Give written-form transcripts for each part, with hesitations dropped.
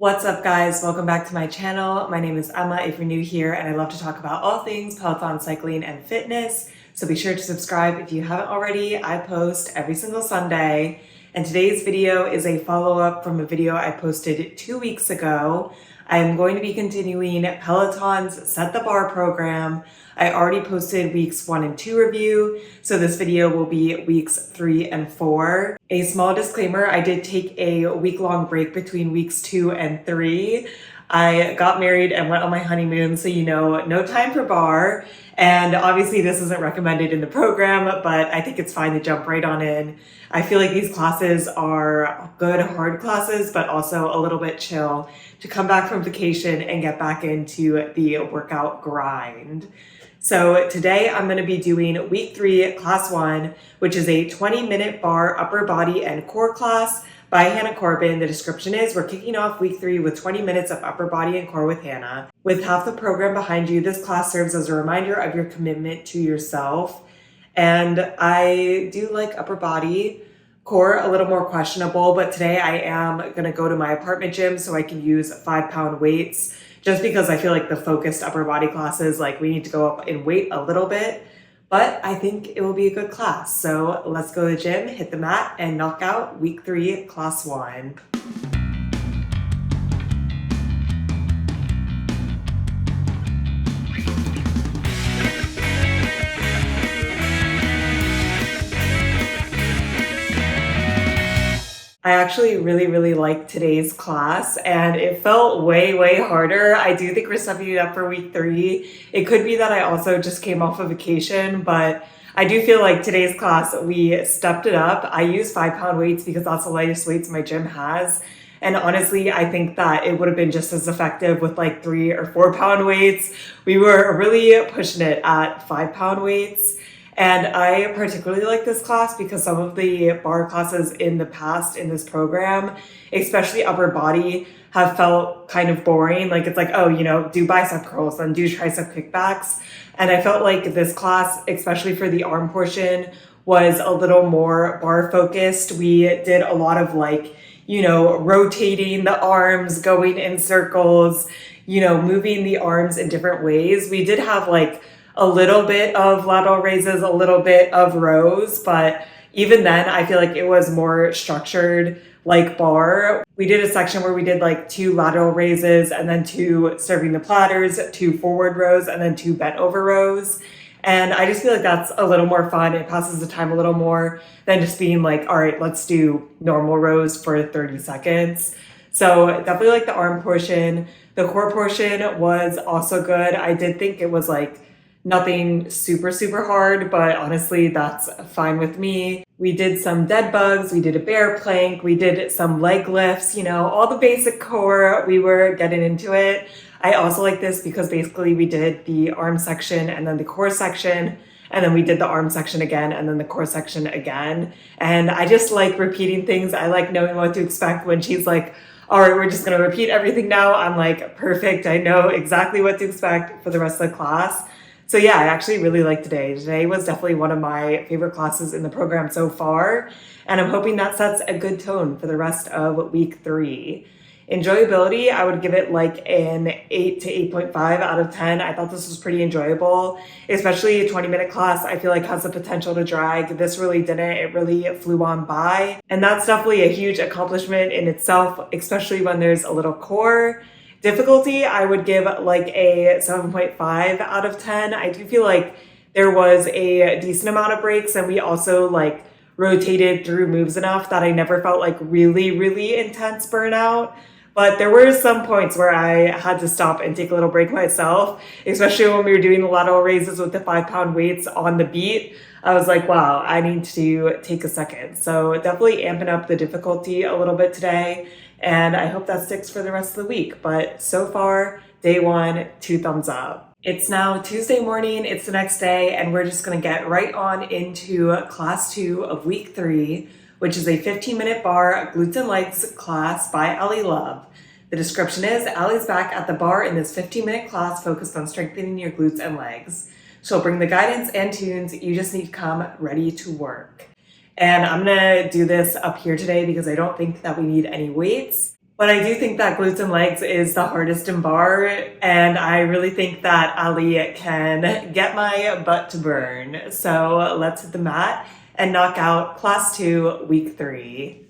What's up, guys? Welcome back to my channel. My name is Emma if you're new here, and I love to talk about all things Peloton, cycling, and fitness. So be sure to subscribe if you haven't already. I post every single Sunday, and today's video is a follow-up from a video I posted 2 weeks ago. I am going to be continuing Peloton's Set the Bar program. I already posted weeks 1 and 2 review, so this video will be weeks 3 and 4. A small disclaimer, I did take a week-long break between weeks 2 and 3. I got married and went on my honeymoon, so no time for bar. And obviously this isn't recommended in the program, but I think it's fine to jump right on in. I feel like these classes are good, hard classes, but also a little bit chill to come back from vacation and get back into the workout grind. So today I'm going to be doing week 3, class 1, which is a 20-minute bar upper body and core class by Hannah Corbin. The description is we're kicking off week 3 with 20 minutes of upper body and core with Hannah. With half the program behind you, this class serves as a reminder of your commitment to yourself. And I do like upper body. Core, a little more questionable, but today I am going to go to my apartment gym so I can use 5-pound weights, just because I feel like the focused upper body classes, we need to go up in weight a little bit, but I think it will be a good class. So let's go to the gym, hit the mat, and knock out week 3, class 1. I actually really liked today's class, and it felt way harder. I do think we're stepping it up for week 3. It could be that I also just came off of vacation, but I do feel like today's class, we stepped it up. I use 5-pound weights because that's the lightest weights my gym has. And honestly, I think that it would have been just as effective with 3 or 4-pound weights. We were really pushing it at 5-pound weights. And I particularly like this class because some of the bar classes in the past in this program, especially upper body, have felt kind of boring. Do bicep curls, then do tricep kickbacks. And I felt like this class, especially for the arm portion, was a little more bar focused. We did a lot of rotating the arms, going in circles, moving the arms in different ways. We did have a little bit of lateral raises, a little bit of rows, but even then I feel like it was more structured like bar. We did a section where we did 2 lateral raises and then 2 serving the platters, 2 forward rows, and then 2 bent over rows. And I just feel like that's a little more fun. It passes the time a litall more than just being all right, let's do normal rows for 30 seconds. So definitely like the arm portion. The core portion was also good. I did think it was nothing super hard, but honestly, that's fine with me. We did some dead bugs, we did a bear plank, we did some leg lifts, all the basic core, we were getting into it. I also like this because basically we did the arm section and then the core section, and then we did the arm section again and then the core section again. And I just like repeating things. I like knowing what to expect. When she's like, all right, we're just gonna repeat everything now, I'm like, perfect, I know exactly what to expect for the rest of the class. So yeah, I actually really liked today. Today was definitely one of my favorite classes in the program so far, and I'm hoping that sets a good tone for the rest of week 3. Enjoyability, I would give it an 8 to 8.5 out of 10. I thought this was pretty enjoyable, especially a 20-minute class. I feel like has the potential to drag. This really didn't. It really flew on by, and that's definitely a huge accomplishment in itself, especially when there's a little core. Difficulty, I would give a 7.5 out of 10. I do feel like there was a decent amount of breaks, and we also rotated through moves enough that I never felt really intense burnout. But there were some points where I had to stop and take a little break myself, especially when we were doing the lateral raises with the 5-pound weights on the beat. I was like, wow, I need to take a second. So definitely amping up the difficulty a little bit today. And I hope that sticks for the rest of the week. But so far, day 1, 2 thumbs up. It's now Tuesday morning, it's the next day, and we're just gonna get right on into class 2 of week 3, which is a 15-minute bar glutes and legs class by Allie Love. The description is, Allie's back at the bar in this 15-minute class focused on strengthening your glutes and legs. She'll bring the guidance and tunes, you just need to come ready to work. And I'm gonna do this up here today because I don't think that we need any weights. But I do think that glutes and legs is the hardest in bar, and I really think that Ali can get my butt to burn. So let's hit the mat and knock out class 2, week 3.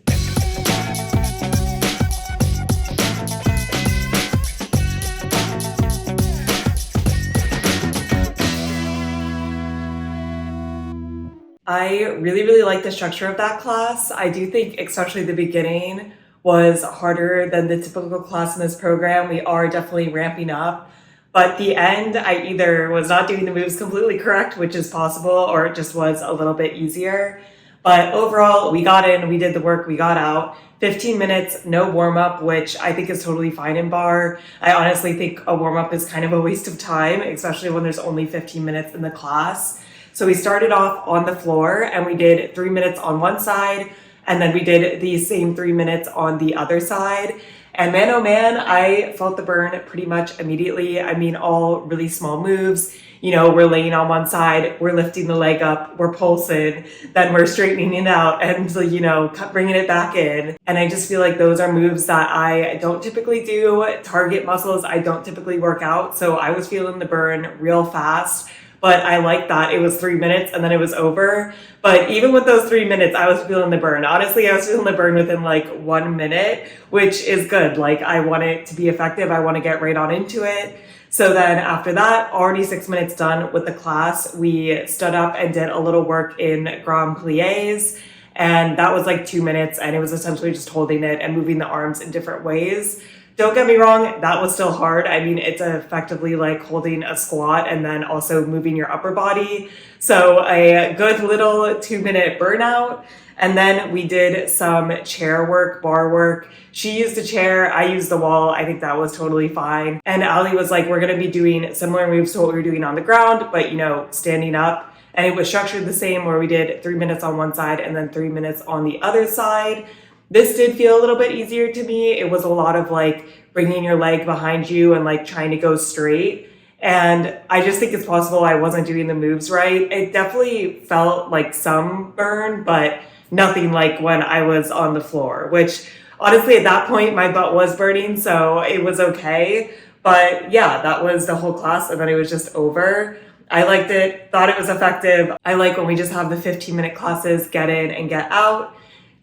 I really, really like the structure of that class. I do think, especially the beginning, was harder than the typical class in this program. We are definitely ramping up. But the end, I either was not doing the moves completely correct, which is possible, or it just was a little bit easier. But overall, we got in, we did the work, we got out. 15 minutes, no warm up, which I think is totally fine in bar. I honestly think a warm up is kind of a waste of time, especially when there's only 15 minutes in the class. So we started off on the floor and we did 3 minutes on one side, and then we did the same 3 minutes on the other side. And man, oh man, I felt the burn pretty much immediately. I mean, all really small moves. You know, we're laying on one side, we're lifting the leg up, we're pulsing, then we're straightening it out and, you know, bringing it back in. And I just feel like those are moves that I don't typically do. Target muscles I don't typically work out. So I was feeling the burn real fast. But I like that it was 3 minutes and then it was over. But even with those 3 minutes, I was feeling the burn. Honestly, I was feeling the burn within like 1 minute, which is good. Like, I want it to be effective. I want to get right on into it. So then after that, already 6 minutes done with the class, we stood up and did a little work in grand plies. And that was like 2 minutes, and it was essentially just holding it and moving the arms in different ways. Don't get me wrong, that was still hard. I mean, it's effectively like holding a squat and then also moving your upper body. So a good little 2 minute burnout. And then we did some chair work, bar work. She used a chair, I used the wall. I think that was totally fine. And Ali was like, we're gonna be doing similar moves to what we were doing on the ground, but, you know, standing up. And it was structured the same, where we did 3 minutes on one side and then 3 minutes on the other side. This did feel a little bit easier to me. It was a lot of like bringing your leg behind you and like trying to go straight. And I just think it's possible I wasn't doing the moves right. It definitely felt like some burn, but nothing like when I was on the floor, which honestly at that point my butt was burning, so it was okay. But yeah, that was the whole class, and then it was just over. I liked it, thought it was effective. I like when we just have the 15-minute classes, get in and get out.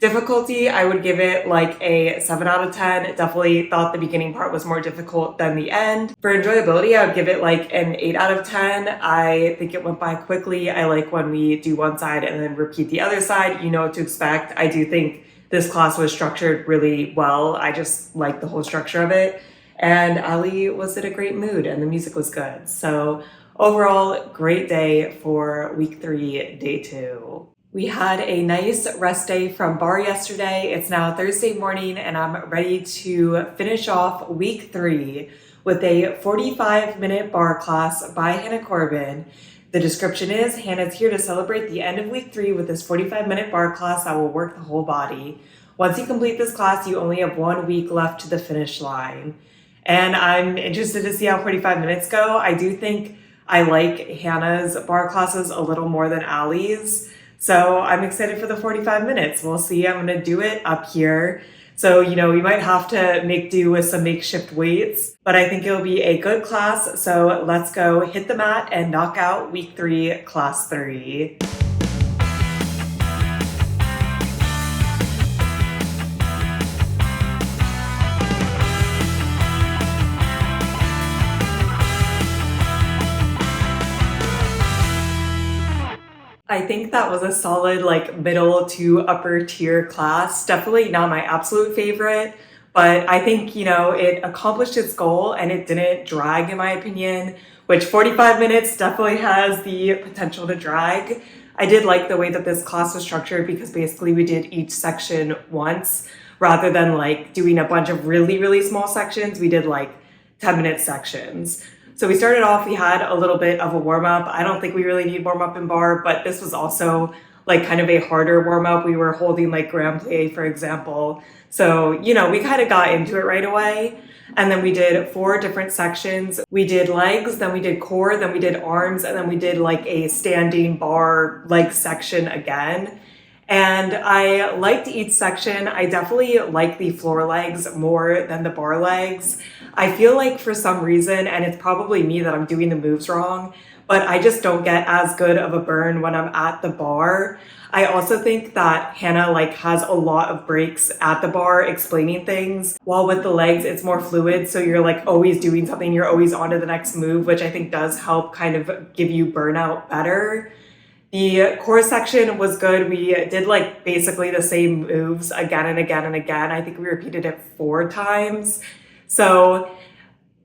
Difficulty, I would give it like a 7 out of 10. Definitely thought the beginning part was more difficult than the end. For enjoyability, I would give it like an 8 out of 10. I think it went by quickly. I like when we do one side and then repeat the other side. You know what to expect. I do think this class was structured really well. I just like the whole structure of it. And Ali was in a great mood and the music was good. So overall, great day for week 3, day 2. We had a nice rest day from Barre yesterday. It's now Thursday morning and I'm ready to finish off week 3 with a 45-minute bar class by Hannah Corbin. The description is, Hannah's here to celebrate the end of week 3 with this 45-minute bar class that will work the whole body. Once you complete this class, you only have 1 week left to the finish line. And I'm interested to see how 45 minutes go. I do think I like Hannah's bar classes a little more than Ali's. So I'm excited for the 45 minutes. We'll see. I'm going to do it up here. So, you know, we might have to make do with some makeshift weights, but I think it'll be a good class. So let's go hit the mat and knock out week 3, class 3. I think that was a solid like middle to upper tier class. Definitely not my absolute favorite, but I think, you know, it accomplished its goal and it didn't drag in my opinion, which 45 minutes definitely has the potential to drag. I did like the way that this class was structured because basically we did each section once rather than like doing a bunch of really, really small sections. We did like 10-minute sections. So we started off, we had a little bit of a warm-up. I don't think we really need warm-up in bar, but this was also like kind of a harder warm-up. We were holding like grand plie, for example. So, you know, we kind of got into it right away. And then we did 4 different sections. We did legs, then we did core, then we did arms, and then we did like a standing bar leg section again. And I liked each section. I definitely like the floor legs more than the bar legs. I feel like for some reason, and it's probably me that I'm doing the moves wrong, but I just don't get as good of a burn when I'm at the bar. I also think that Hannah has a lot of breaks at the bar explaining things, while with the legs it's more fluid, so you're always doing something, you're always on to the next move, which I think does help kind of give you burnout better. The core section was good. We did basically the same moves again and again and again. I think we repeated it 4 times. So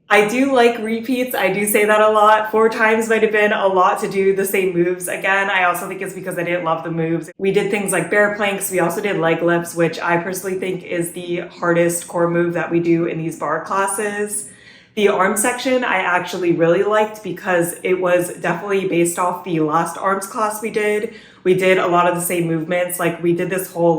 I do like repeats. I do say that a lot. 4 times might have been a lot to do the same moves again. I also think it's because I didn't love the moves. We did things like bear planks. We also did leg lifts, which I personally think is the hardest core move that we do in these bar classes. The arm section I actually really liked because it was definitely based off the last arms class we did. We did a lot of the same movements. We did this whole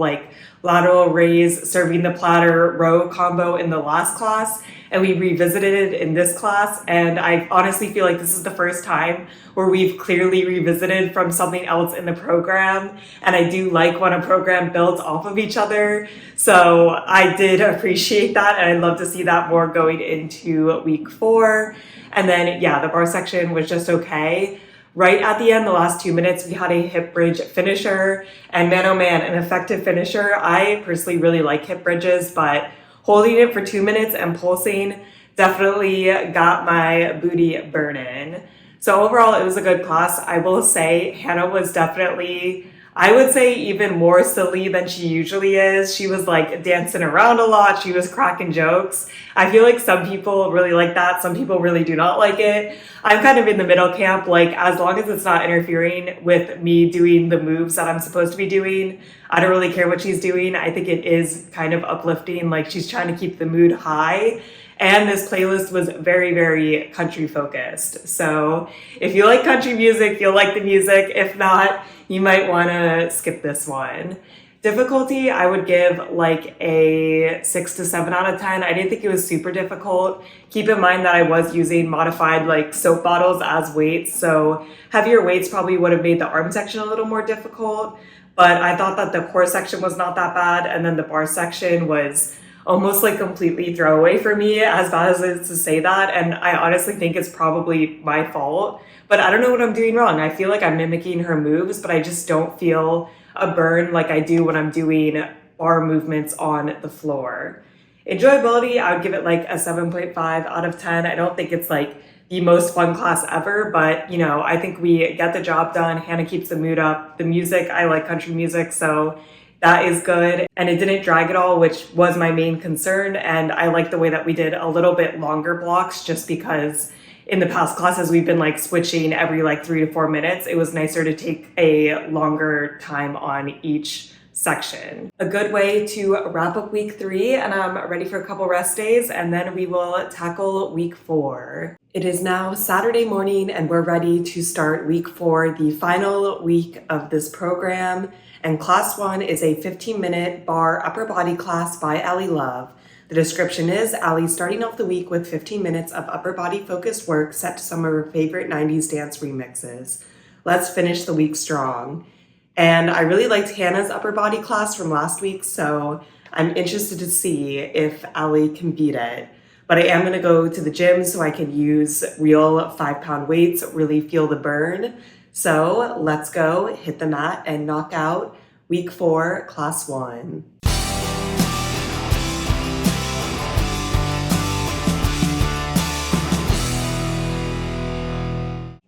lateral raise, serving the platter row combo in the last class, and we revisited it in this class. And I honestly feel like this is the first time where we've clearly revisited from something else in the program. And I do like when a program builds off of each other. So I did appreciate that, and I'd love to see that more going into week 4. And then, yeah, the bar section was just okay. Right at the end, the last 2 minutes, we had a hip bridge finisher, and man, oh man, an effective finisher. I personally really like hip bridges, but holding it for 2 minutes and pulsing definitely got my booty burning. So overall, it was a good class. I will say Hannah was definitely, I would say, even more silly than she usually is. She was dancing around a lot. She was cracking jokes. I feel like some people really like that. Some people really do not like it. I'm kind of in the middle camp. As long as it's not interfering with me doing the moves that I'm supposed to be doing, I don't really care what she's doing. I think it is kind of uplifting. She's trying to keep the mood high. And this playlist was very, very country focused. So if you like country music, you'll like the music. If not, you might want to skip this one. Difficulty, I would give a 6 to 7 out of 10. I didn't think it was super difficult. Keep in mind that I was using modified soap bottles as weights. So heavier weights probably would have made the arm section a little more difficult. But I thought that the core section was not that bad. And then the bar section was almost completely throwaway for me, as bad as it is to say that. And I honestly think it's probably my fault, but I don't know what I'm doing wrong. I feel like I'm mimicking her moves, but I just don't feel a burn like I do when I'm doing bar movements on the floor. Enjoyability, I would give it a 7.5 out of 10. I don't think it's the most fun class ever, but I think we get the job done. Hannah keeps the mood up. The music, I like country music, so that is good. And it didn't drag at all, which was my main concern. And I like the way that we did a little bit longer blocks, just because in the past classes, we've been switching every 3 to 4 minutes. It was nicer to take a longer time on each section. A good way to wrap up week 3, and I'm ready for a couple rest days, and then we will tackle week 4. It is now Saturday morning, and we're ready to start week 4, the final week of this program. And class 1 is a 15-minute bar upper body class by Allie Love. The description is Allie starting off the week with 15 minutes of upper body focused work set to some of her favorite 90s dance remixes. Let's finish the week strong. And I really liked Hannah's upper body class from last week, so I'm interested to see if Allie can beat it. But I am going to go to the gym so I can use real 5-pound weights, really feel the burn. So let's go hit the mat and knock out week 4, class 1.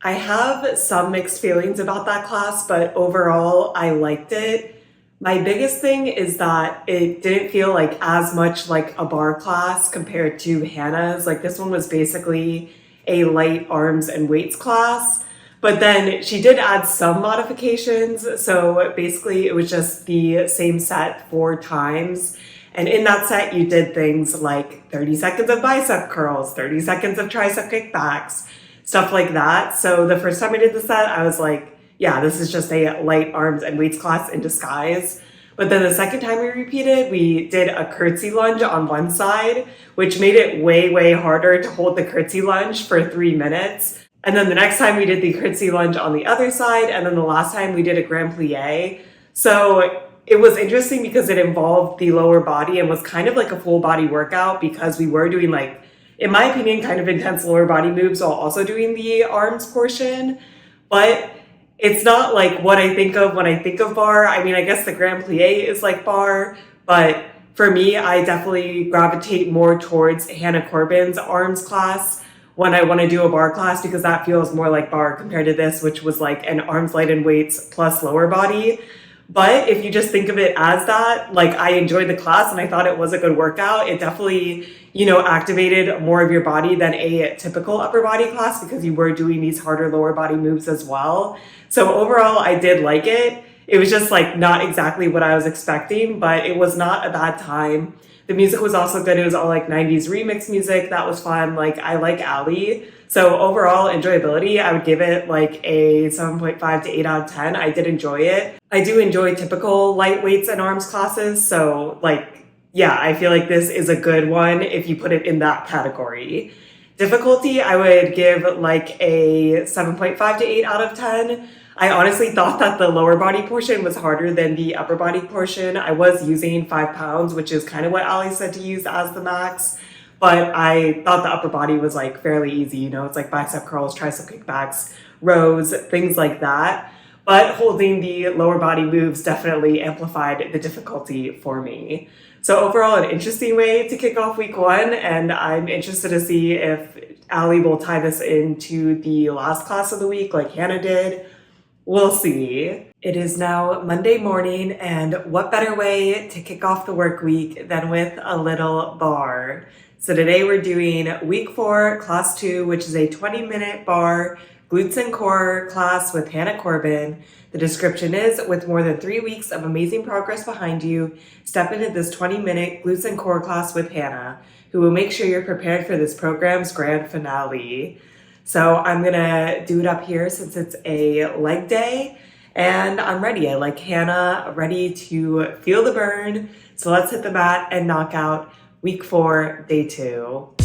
I have some mixed feelings about that class, but overall I liked it. My biggest thing is that it didn't feel as much like a bar class compared to Hannah's. This one was basically a light arms and weights class. But then she did add some modifications. So basically it was just the same set 4 times. And in that set, you did things like 30 seconds of bicep curls, 30 seconds of tricep kickbacks, stuff like that. So the first time I did the set, I was like, yeah, this is just a light arms and weights class in disguise. But then the second time we repeated, we did a curtsy lunge on one side, which made it way, way harder to hold the curtsy lunge for 3 minutes. And then the next time we did the curtsy lunge on the other side. And then the last time we did a grand plie. So it was interesting because it involved the lower body and was kind of like a full body workout because we were doing like, in my opinion, kind of intense lower body moves while also doing the arms portion. But it's not like what I think of when I think of bar. I mean, I guess the Grand Plie is like bar, but for me, I definitely gravitate more towards Hannah Corbin's arms class when I want to do a bar class because that feels more like bar compared to this, which was like an arms, light, and weights plus lower body. But if you just think of it as that, like I enjoyed the class and I thought it was a good workout. It definitely, activated more of your body than a typical upper body class because you were doing these harder lower body moves as well. So overall, I did like it. It was just like not exactly what I was expecting, but it was not a bad time. The music was also good. It was all like 90s remix music. That was fun. Like I like Ali. So overall enjoyability, I would give it like a 7.5 to 8 out of 10. I did enjoy it. I do enjoy typical light weights and arms classes. So like, yeah, I feel like this is a good one if you put it in that category. Difficulty, I would give like a 7.5 to 8 out of 10. I honestly thought that the lower body portion was harder than the upper body portion. I was using 5 pounds, which is kind of what Ali said to use as the max. But I thought the upper body was like fairly easy. It's like bicep curls, tricep kickbacks, rows, things like that. But holding the lower body moves definitely amplified the difficulty for me. So overall, an interesting way to kick off week 1. And I'm interested to see if Ali will tie this into the last class of the week like Hannah did. We'll see. It is now Monday morning, and what better way to kick off the work week than with a little bar? So today we're doing week 4, class 2, which is a 20-minute bar glutes and core class with Hannah Corbin. The description is, with more than 3 weeks of amazing progress behind you, step into this 20-minute glutes and core class with Hannah, who will make sure you're prepared for this program's grand finale. So I'm gonna do it up here since it's a leg day and I'm ready. I like Hannah, ready to feel the burn. So let's hit the mat and knock out week 4, day 2.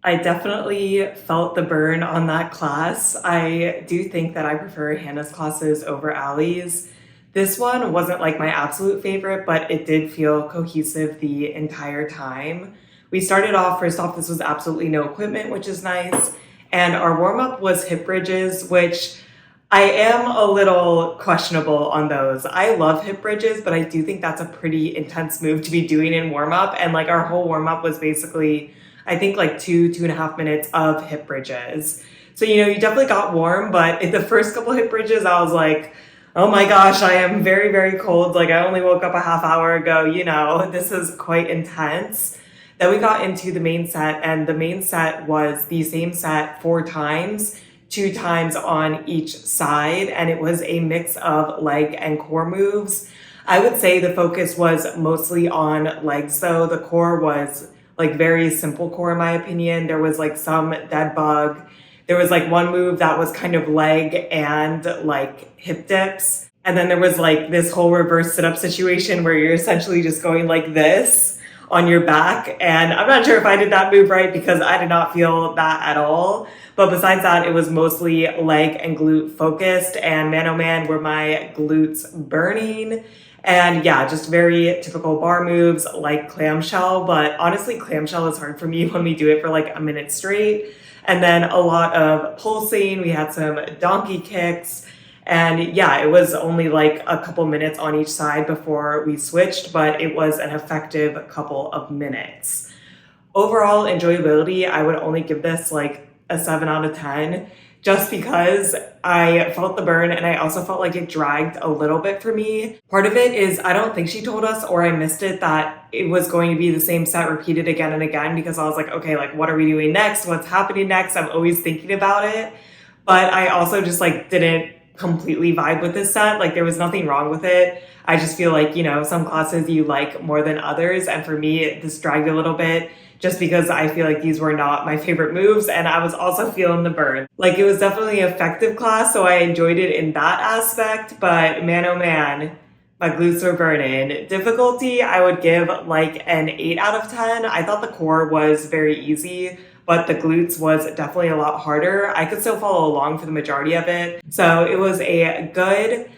I definitely felt the burn on that class. I do think that I prefer Hannah's classes over Ali's. This one wasn't like my absolute favorite, but it did feel cohesive the entire time. We started off, first off, this was absolutely no equipment, which is nice. And our warm-up was hip bridges, which I am a little questionable on those. I love hip bridges, but I do think that's a pretty intense move to be doing in warm-up. And like our whole warm-up was basically, I think like 2.5 minutes of hip bridges. So, you definitely got warm, but in the first couple hip bridges, I was like, oh my gosh, I am very, very cold. Like I only woke up a half hour ago, this is quite intense. Then we got into the main set, and the main set was the same set 4 times, 2 times on each side, and it was a mix of leg and core moves. I would say the focus was mostly on legs though. The core was like very simple core in my opinion. There was like some dead bug. There was like one move that was kind of leg and like hip dips. And then there was like this whole reverse sit-up situation where you're essentially just going like this on your back. And I'm not sure if I did that move right because I did not feel that at all. But besides that, it was mostly leg and glute focused. And man, oh man, were my glutes burning. And yeah, just very typical bar moves like clamshell. But honestly, clamshell is hard for me when we do it for like a minute straight. And then a lot of pulsing. We had some donkey kicks. And yeah, it was only like a couple minutes on each side before we switched, but it was an effective couple of minutes. Overall enjoyability, I would only give this like a 7 out of 10, just because I felt the burn and I also felt like it dragged a little bit for me. Part of it is I don't think she told us, or I missed it, that it was going to be the same set repeated again and again, because I was like, okay, like what are we doing next? What's happening next? I'm always thinking about it. But I also just like didn't completely vibe with this set. Like there was nothing wrong with it. I just feel like, some classes you like more than others. And for me, this dragged a little bit just because I feel like these were not my favorite moves. And I was also feeling the burn. Like it was definitely an effective class. So I enjoyed it in that aspect. But man, oh man, My glutes were burning. Difficulty, I would give like an 8 out of 10. I thought the core was very easy, but the glutes was definitely a lot harder. I could still follow along for the majority of it. So it was a good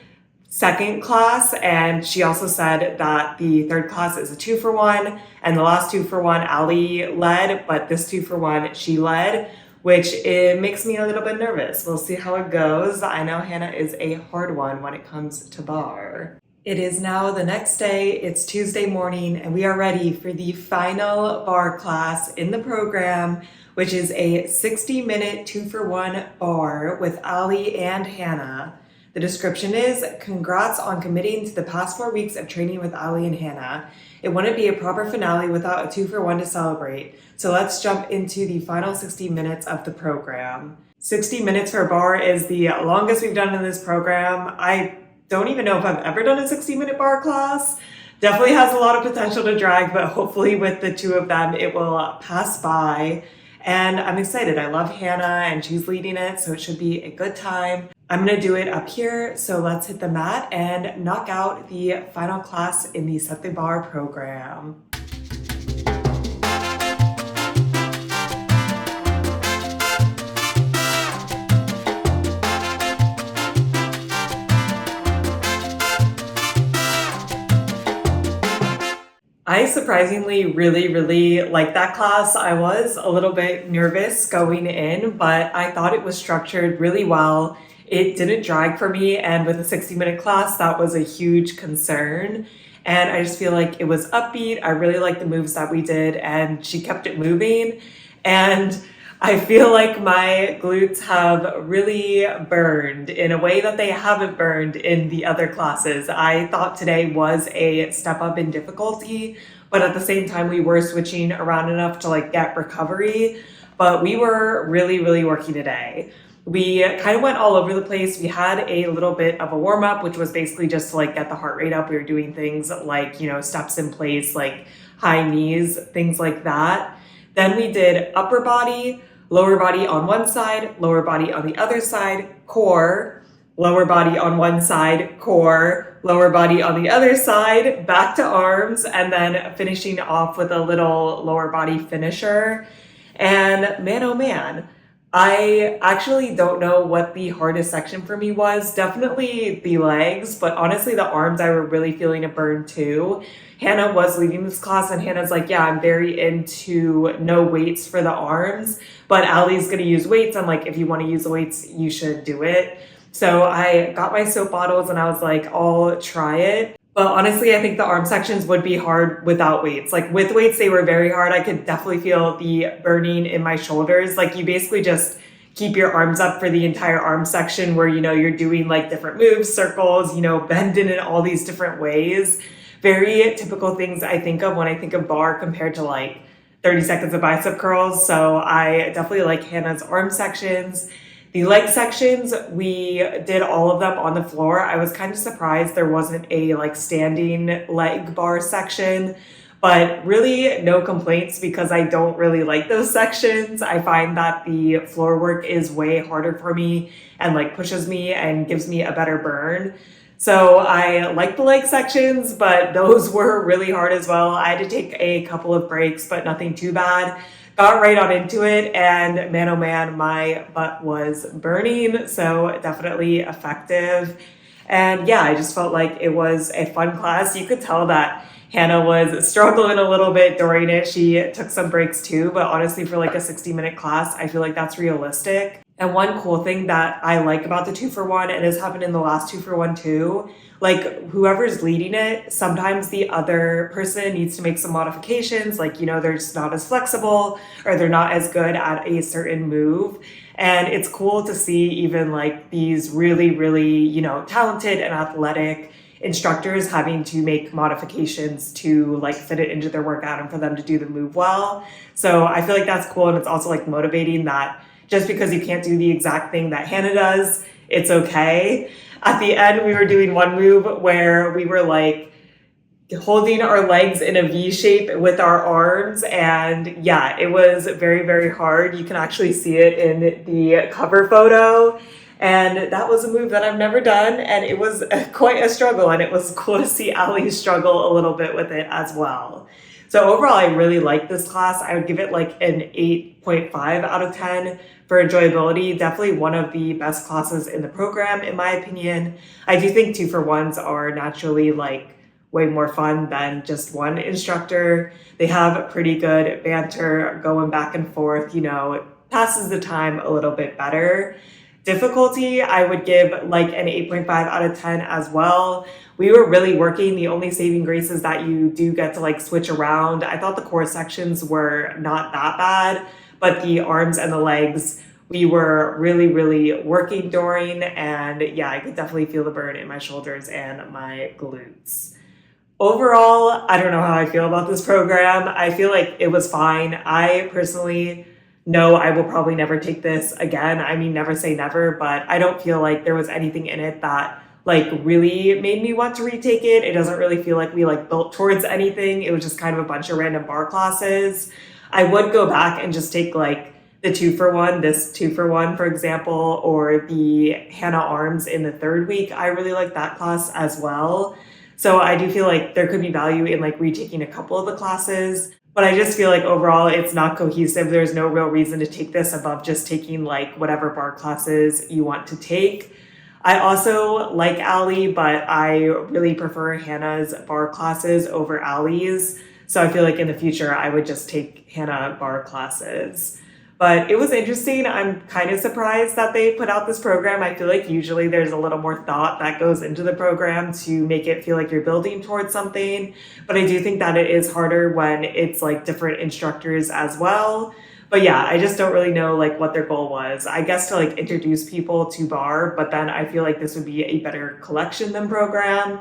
second class, and she also said that the third class is a 2-for-1, and the last 2-for-1 Ali led, but this 2-for-1 she led, which it makes me a little bit nervous. We'll see how it goes. I know Hannah is a hard one when it comes to bar. It is now the next day, it's Tuesday morning, and we are ready for the final bar class in the program, which is a 60-minute 2-for-1 bar with Ali and Hannah. The description is, congrats on committing to the past 4 weeks of training with Ali and Hannah. It wouldn't be a proper finale without a 2-for-1 to celebrate. So let's jump into the final 60 minutes of the program. 60 minutes for bar is the longest we've done in this program. I don't even know if I've ever done a 60-minute bar class. Definitely has a lot of potential to drag, but hopefully with the two of them, it will pass by. And I'm excited. I love Hannah and she's leading it, so it should be a good time. I'm gonna do it up here, so let's hit the mat and knock out the final class in the Set the Bar program. I surprisingly really liked that class. I was a little bit nervous going in, but I thought it was structured really well. It didn't drag for me, and with a 60-minute class, that was a huge concern. And I just feel like it was upbeat. I really liked the moves that we did, and she kept it moving. And I feel like my glutes have really burned in a way that they haven't burned in the other classes. I thought today was a step up in difficulty, but at the same time, we were switching around enough to like get recovery. But we were really working today. We kind of went all over the place. We had a little bit of a warm up, which was basically just to like get the heart rate up. We were doing things like, steps in place, like high knees, things like that. Then we did upper body, lower body on one side, lower body on the other side, core, lower body on one side, core, lower body on the other side, back to arms, and then finishing off with a little lower body finisher. And man, oh man, I actually don't know what the hardest section for me was. Definitely the legs, but honestly the arms I were really feeling a burn too. Hannah was leading this class, and Hannah's like, yeah, I'm very into no weights for the arms, but Ali's gonna use weights. I'm like, if you wanna use the weights, you should do it. So I got my soap bottles and I was like, I'll try it. But honestly, I think the arm sections would be hard without weights. Like with weights, they were very hard. I could definitely feel the burning in my shoulders. Like you basically just keep your arms up for the entire arm section where, you're doing like different moves, circles, bending in all these different ways. Very typical things I think of when I think of bar compared to like 30 seconds of bicep curls. So I definitely like Hannah's arm sections. The leg sections, we did all of them on the floor. I was kind of surprised there wasn't a like standing leg bar section, but really no complaints because I don't really like those sections. I find that the floor work is way harder for me and like pushes me and gives me a better burn. So I like the leg sections, but those were really hard as well. I had to take a couple of breaks, but nothing too bad. Got right on into it, and man, oh man, my butt was burning, so definitely effective. And yeah, I just felt like it was a fun class. You could tell that Hannah was struggling a little bit during it. She took some breaks too, but honestly, for like a 60-minute class, I feel like that's realistic. And one cool thing that I like about the 2-for-1, and has happened in the last 2-for-1 too, like whoever's leading it, sometimes the other person needs to make some modifications, like, they're just not as flexible or they're not as good at a certain move. And it's cool to see even like these really, talented and athletic instructors having to make modifications to like fit it into their workout and for them to do the move well. So I feel like that's cool. And it's also like motivating that just because you can't do the exact thing that Hannah does, it's okay. At the end, we were doing one move where we were like holding our legs in a V shape with our arms. And yeah, it was very hard. You can actually see it in the cover photo. And that was a move that I've never done, and it was quite a struggle, and it was cool to see Ali struggle a little bit with it as well. So overall, I really like this class. I would give it like an 8.5 out of 10 for enjoyability. Definitely one of the best classes in the program, in my opinion. I do think 2-for-1s are naturally like way more fun than just one instructor. They have pretty good banter going back and forth, it passes the time a little bit better. Difficulty, I would give like an 8.5 out of 10 as well. We were really working. The only saving grace is that you do get to like switch around. I thought the core sections were not that bad, but the arms and the legs, we were really, really working during. And yeah, I could definitely feel the burn in my shoulders and my glutes. Overall, I don't know how I feel about this program. I feel like it was fine. I personally know I will probably never take this again. I mean, never say never, but I don't feel like there was anything in it that like really made me want to retake it. It doesn't really feel like we like built towards anything. It was just kind of a bunch of random bar classes. I would go back and just take like the 2-for-1, this 2-for-1, for example, or the Hannah Arms in the 3rd week. I really like that class as well. So I do feel like there could be value in like retaking a couple of the classes, but I just feel like overall it's not cohesive. There's no real reason to take this above just taking like whatever bar classes you want to take. I also like Ali, but I really prefer Hannah's bar classes over Ali's. So I feel like in the future I would just take Hannah bar classes. But it was interesting. I'm kind of surprised that they put out this program. I feel like usually there's a little more thought that goes into the program to make it feel like you're building towards something. But I do think that it is harder when it's like different instructors as well. But yeah, I just don't really know like what their goal was. I guess to like introduce people to bar, but then I feel like this would be a better collection than program.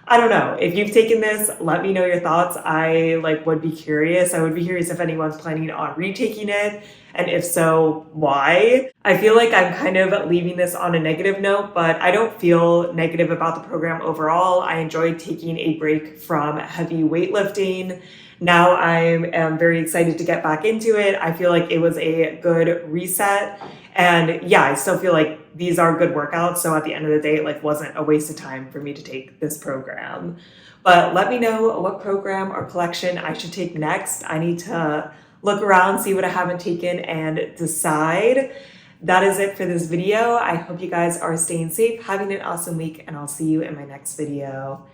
I don't know. If you've taken this, let me know your thoughts. I would be curious. I would be curious if anyone's planning on retaking it. And if so, why? I feel like I'm kind of leaving this on a negative note, but I don't feel negative about the program overall. I enjoyed taking a break from heavy weightlifting. Now I am very excited to get back into it. I feel like it was a good reset. And yeah, I still feel like these are good workouts. So at the end of the day, it wasn't a waste of time for me to take this program. But let me know what program or collection I should take next. I need to look around, see what I haven't taken, and decide. That is it for this video. I hope you guys are staying safe, having an awesome week, and I'll see you in my next video.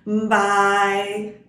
Bye.